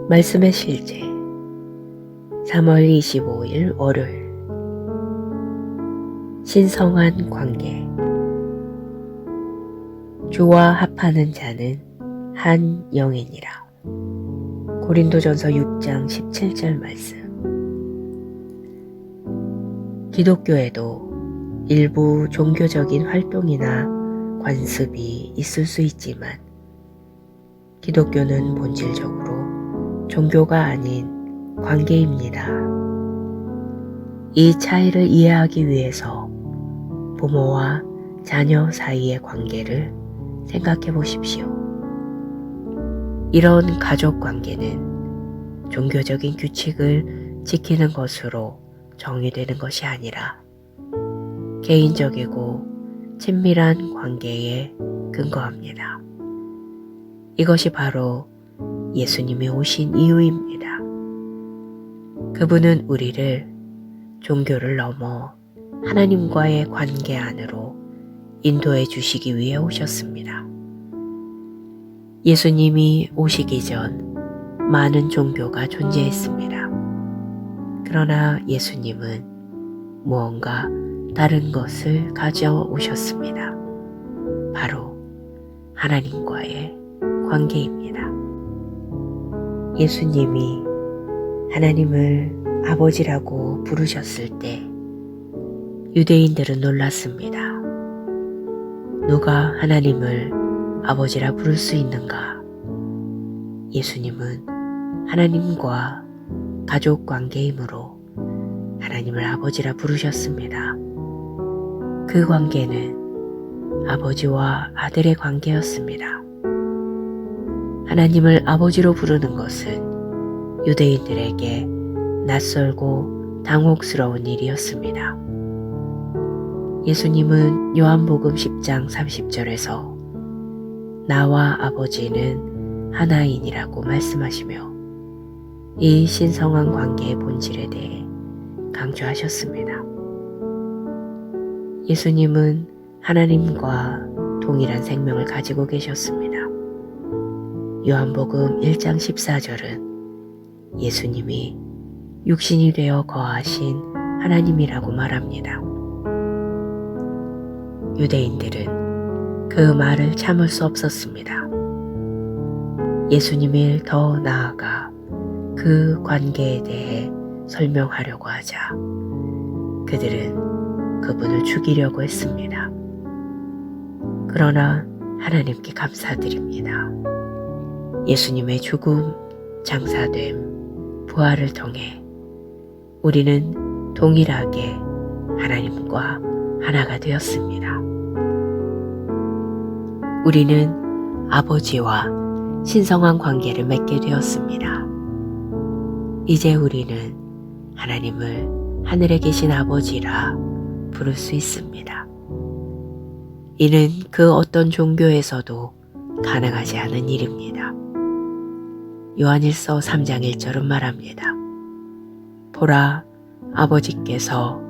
말씀의 실제 3월 25일 월요일 신성한 관계 주와 합하는 자는 한 영이니라. 고린도전서 6장 17절 말씀. 기독교에도 일부 종교적인 활동이나 관습이 있을 수 있지만 기독교는 본질적으로 종교가 아닌 관계입니다. 이 차이를 이해하기 위해서 부모와 자녀 사이의 관계를 생각해 보십시오. 이런 가족 관계는 종교적인 규칙을 지키는 것으로 정의되는 것이 아니라 개인적이고 친밀한 관계에 근거합니다. 이것이 바로 예수님이 오신 이유입니다. 그분은 우리를 종교를 넘어 하나님과의 관계 안으로 인도해 주시기 위해 오셨습니다. 예수님이 오시기 전 많은 종교가 존재했습니다. 그러나 예수님은 무언가 다른 것을 가져오셨습니다. 바로 하나님과의 관계입니다. 예수님이 하나님을 아버지라고 부르셨을 때 유대인들은 놀랐습니다. 누가 하나님을 아버지라 부를 수 있는가? 예수님은 하나님과 가족 관계이므로 하나님을 아버지라 부르셨습니다. 그 관계는 아버지와 아들의 관계였습니다. 하나님을 아버지로 부르는 것은 유대인들에게 낯설고 당혹스러운 일이었습니다. 예수님은 요한복음 10장 30절에서 나와 아버지는 하나이니라고 말씀하시며 이 신성한 관계의 본질에 대해 강조하셨습니다. 예수님은 하나님과 동일한 생명을 가지고 계셨습니다. 요한복음 1장 14절은 예수님이 육신이 되어 거하신 하나님이라고 말합니다. 유대인들은 그 말을 참을 수 없었습니다. 예수님을 더 나아가 그 관계에 대해 설명하려고 하자 그들은 그분을 죽이려고 했습니다. 그러나 하나님께 감사드립니다. 예수님의 죽음, 장사됨, 부활을 통해 우리는 동일하게 하나님과 하나가 되었습니다. 우리는 아버지와 신성한 관계를 맺게 되었습니다. 이제 우리는 하나님을 하늘에 계신 아버지라 부를 수 있습니다. 이는 그 어떤 종교에서도 가능하지 않은 일입니다. 요한일서 3장 1절은 말합니다. 보라, 아버지께서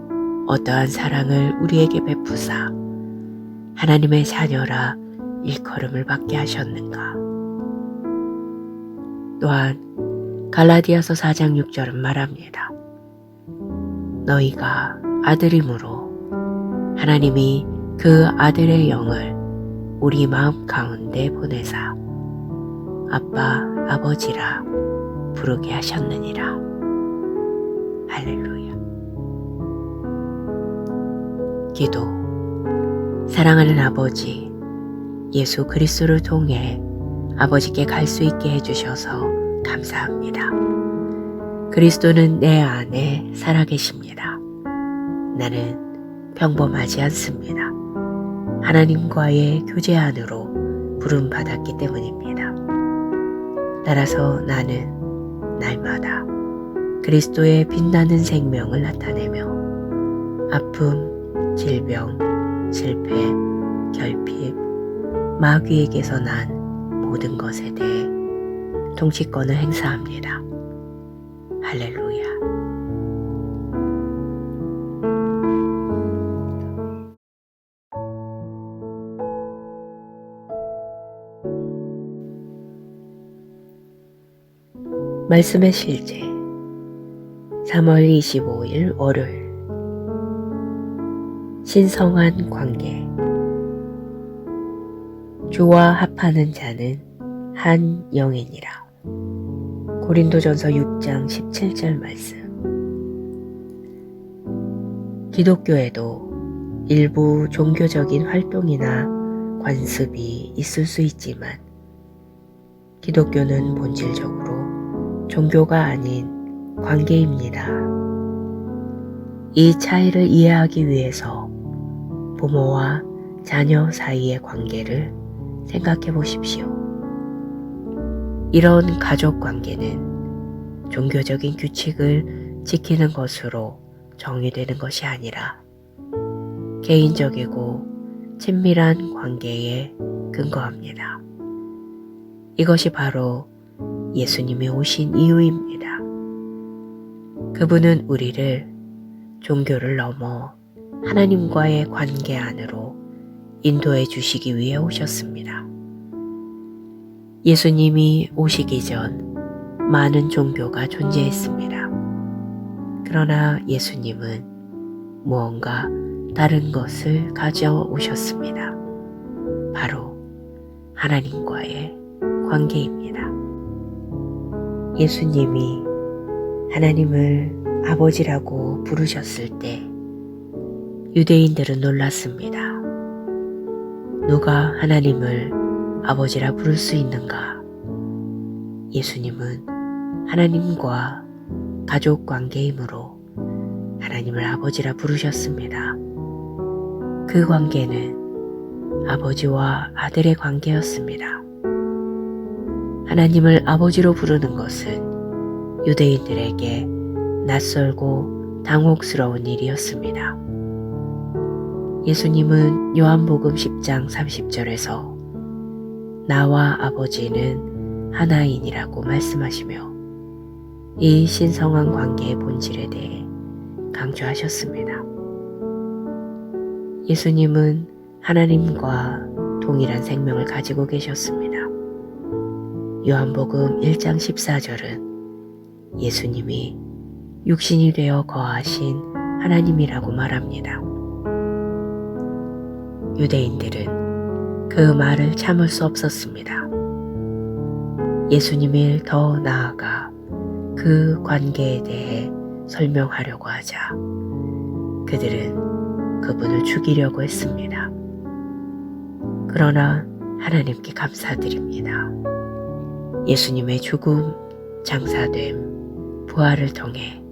어떠한 사랑을 우리에게 베푸사 하나님의 자녀라 일컬음을 받게 하셨는가. 또한 갈라디아서 4장 6절은 말합니다. 너희가 아들이므로 하나님이 그 아들의 영을 우리 마음 가운데 보내사 아빠, 아버지라 부르게 하셨느니라. 할렐루야. 기도. 사랑하는 아버지, 예수 그리스도를 통해 아버지께 갈 수 있게 해주셔서 감사합니다. 그리스도는 내 안에 살아계십니다. 나는 평범하지 않습니다. 하나님과의 교제 안으로 부름받았기 때문입니다. 따라서 나는 날마다 그리스도의 빛나는 생명을 나타내며 아픔, 질병, 실패, 결핍, 마귀에게서 난 모든 것에 대해 통치권을 행사합니다. 할렐루야. 말씀의 실제 3월 25일 월요일 신성한 관계 주와 합하는 자는 한 영이니라. 고린도전서 6장 17절 말씀. 기독교에도 일부 종교적인 활동이나 관습이 있을 수 있지만 기독교는 본질적으로 종교가 아닌 관계입니다. 이 차이를 이해하기 위해서 부모와 자녀 사이의 관계를 생각해 보십시오. 이런 가족 관계는 종교적인 규칙을 지키는 것으로 정의되는 것이 아니라 개인적이고 친밀한 관계에 근거합니다. 이것이 바로 예수님이 오신 이유입니다. 그분은 우리를 종교를 넘어 하나님과의 관계 안으로 인도해 주시기 위해 오셨습니다. 예수님이 오시기 전 많은 종교가 존재했습니다. 그러나 예수님은 무언가 다른 것을 가져오셨습니다. 바로 하나님과의 관계입니다. 예수님이 하나님을 아버지라고 부르셨을 때 유대인들은 놀랐습니다. 누가 하나님을 아버지라 부를 수 있는가? 예수님은 하나님과 가족 관계이므로 하나님을 아버지라 부르셨습니다. 그 관계는 아버지와 아들의 관계였습니다. 하나님을 아버지로 부르는 것은 유대인들에게 낯설고 당혹스러운 일이었습니다. 예수님은 요한복음 10장 30절에서 나와 아버지는 하나이니라고 말씀하시며 이 신성한 관계의 본질에 대해 강조하셨습니다. 예수님은 하나님과 동일한 생명을 가지고 계셨습니다. 요한복음 1장 14절은 예수님이 육신이 되어 거하신 하나님이라고 말합니다. 유대인들은 그 말을 참을 수 없었습니다. 예수님을 더 나아가 그 관계에 대해 설명하려고 하자 그들은 그분을 죽이려고 했습니다. 그러나 하나님께 감사드립니다. 예수님의 죽음, 장사됨, 부활을 통해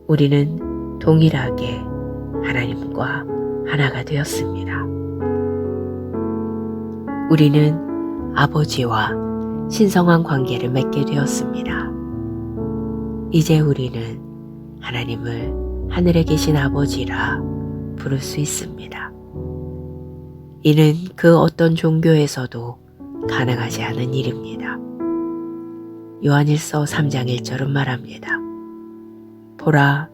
우리는 동일하게 하나님과 하나가 되었습니다. 우리는 아버지와 신성한 관계를 맺게 되었습니다. 이제 우리는 하나님을 하늘에 계신 아버지라 부를 수 있습니다. 이는 그 어떤 종교에서도 가능하지 않은 일입니다. 요한일서 3장 1절은 말합니다. 보라,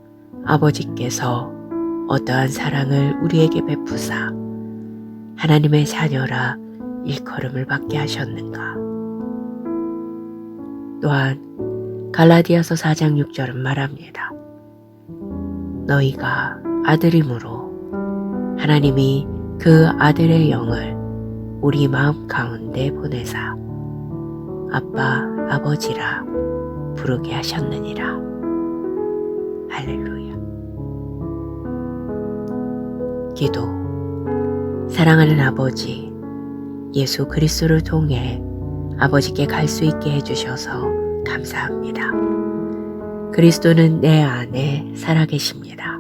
아버지께서 어떠한 사랑을 우리에게 베푸사 하나님의 자녀라 일컬음을 받게 하셨는가. 또한 갈라디아서 4장 6절은 말합니다. 너희가 아들이므로 하나님이 그 아들의 영을 우리 마음 가운데 보내사 아빠, 아버지라 부르게 하셨느니라. 할렐루야. 기도. 사랑하는 아버지, 예수 그리스도를 통해 아버지께 갈 수 있게 해주셔서 감사합니다. 그리스도는 내 안에 살아계십니다.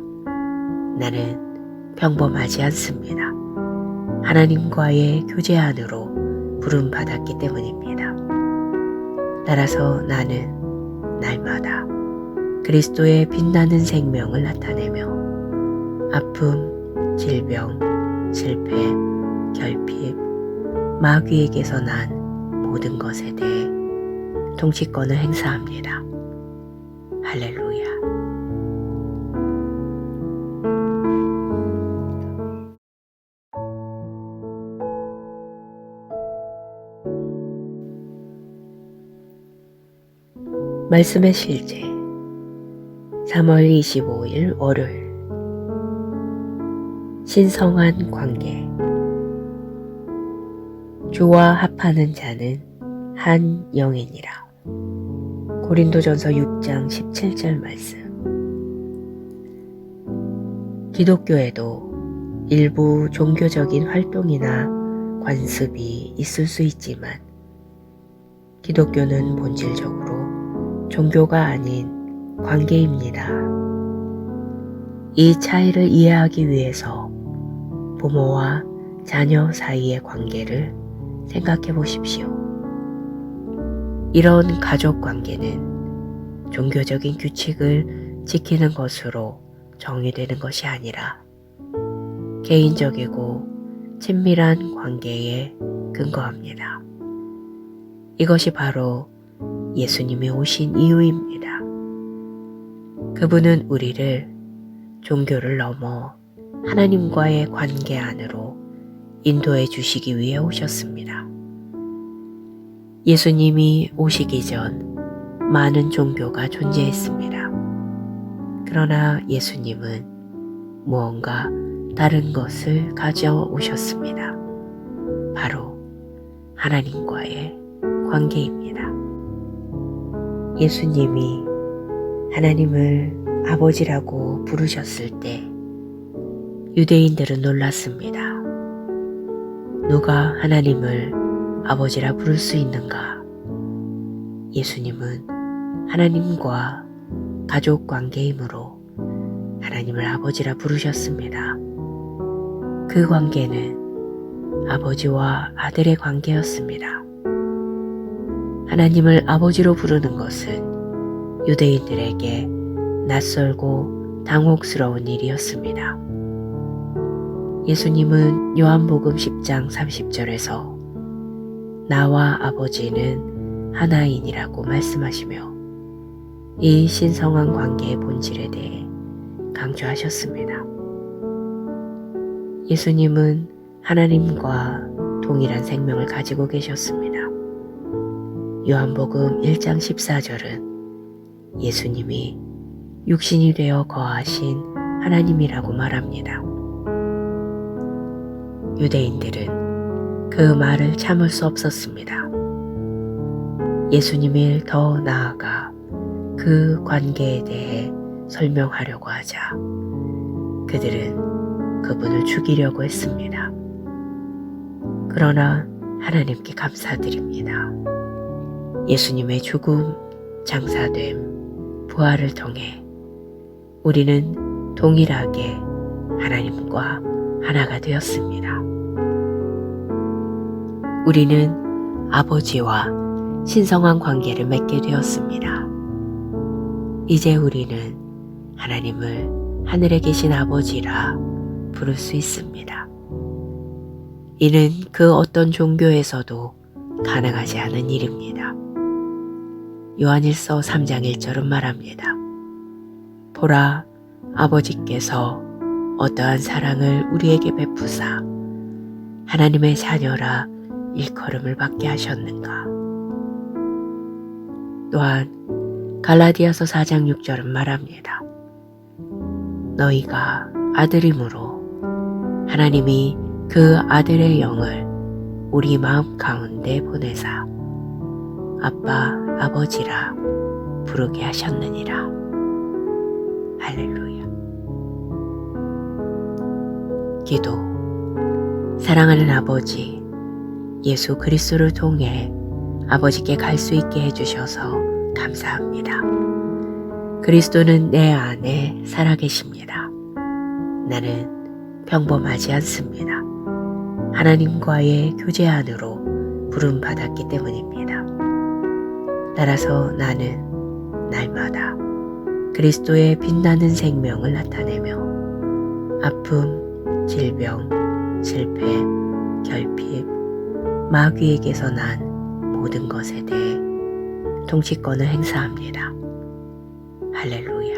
나는 평범하지 않습니다. 하나님과의 교제 안으로 부름받았기 때문입니다. 따라서 나는 날마다 그리스도의 빛나는 생명을 나타내며 아픔, 질병, 실패, 결핍, 마귀에게서 난 모든 것에 대해 통치권을 행사합니다. 할렐루야. 말씀의 실제 3월 25일 월요일 신성한 관계 주와 합하는 자는 한 영이니라. 고린도전서 6장 17절 말씀. 기독교에도 일부 종교적인 활동이나 관습이 있을 수 있지만 기독교는 본질적으로 종교가 아닌 관계입니다. 이 차이를 이해하기 위해서 부모와 자녀 사이의 관계를 생각해 보십시오. 이런 가족 관계는 종교적인 규칙을 지키는 것으로 정의되는 것이 아니라 개인적이고 친밀한 관계에 근거합니다. 이것이 바로 예수님이 오신 이유입니다. 그분은 우리를 종교를 넘어 하나님과의 관계 안으로 인도해 주시기 위해 오셨습니다. 예수님이 오시기 전 많은 종교가 존재했습니다. 그러나 예수님은 무언가 다른 것을 가져오셨습니다. 바로 하나님과의 관계입니다. 예수님이 하나님을 아버지라고 부르셨을 때 유대인들은 놀랐습니다. 누가 하나님을 아버지라 부를 수 있는가? 예수님은 하나님과 가족 관계이므로 하나님을 아버지라 부르셨습니다. 그 관계는 아버지와 아들의 관계였습니다. 하나님을 아버지로 부르는 것은 유대인들에게 낯설고 당혹스러운 일이었습니다. 예수님은 요한복음 10장 30절에서 나와 아버지는 하나이니라고 말씀하시며 이 신성한 관계의 본질에 대해 강조하셨습니다. 예수님은 하나님과 동일한 생명을 가지고 계셨습니다. 요한복음 1장 14절은 예수님이 육신이 되어 거하신 하나님이라고 말합니다. 유대인들은 그 말을 참을 수 없었습니다. 예수님을 더 나아가 그 관계에 대해 설명하려고 하자 그들은 그분을 죽이려고 했습니다. 그러나 하나님께 감사드립니다. 예수님의 죽음, 장사됨, 부활을 통해 우리는 동일하게 하나님과 하나가 되었습니다. 우리는 아버지와 신성한 관계를 맺게 되었습니다. 이제 우리는 하나님을 하늘에 계신 아버지라 부를 수 있습니다. 이는 그 어떤 종교에서도 가능하지 않은 일입니다. 요한일서 3장 1절은 말합니다. 보라, 아버지께서 어떠한 사랑을 우리에게 베푸사 하나님의 자녀라 일컬음을 받게 하셨는가. 또한 갈라디아서 4장 6절은 말합니다. 너희가 아들이므로 하나님이 그 아들의 영을 우리 마음 가운데 보내사 아빠, 아버지라 부르게 하셨느니라. 할렐루야. 기도. 사랑하는 아버지, 예수 그리스도를 통해 아버지께 갈 수 있게 해주셔서 감사합니다. 그리스도는 내 안에 살아계십니다. 나는 평범하지 않습니다. 하나님과의 교제 안으로 부름받았기 때문입니다. 따라서 나는 날마다 그리스도의 빛나는 생명을 나타내며 아픔, 질병, 실패, 결핍, 마귀에게서 난 모든 것에 대해 통치권을 행사합니다. 할렐루야.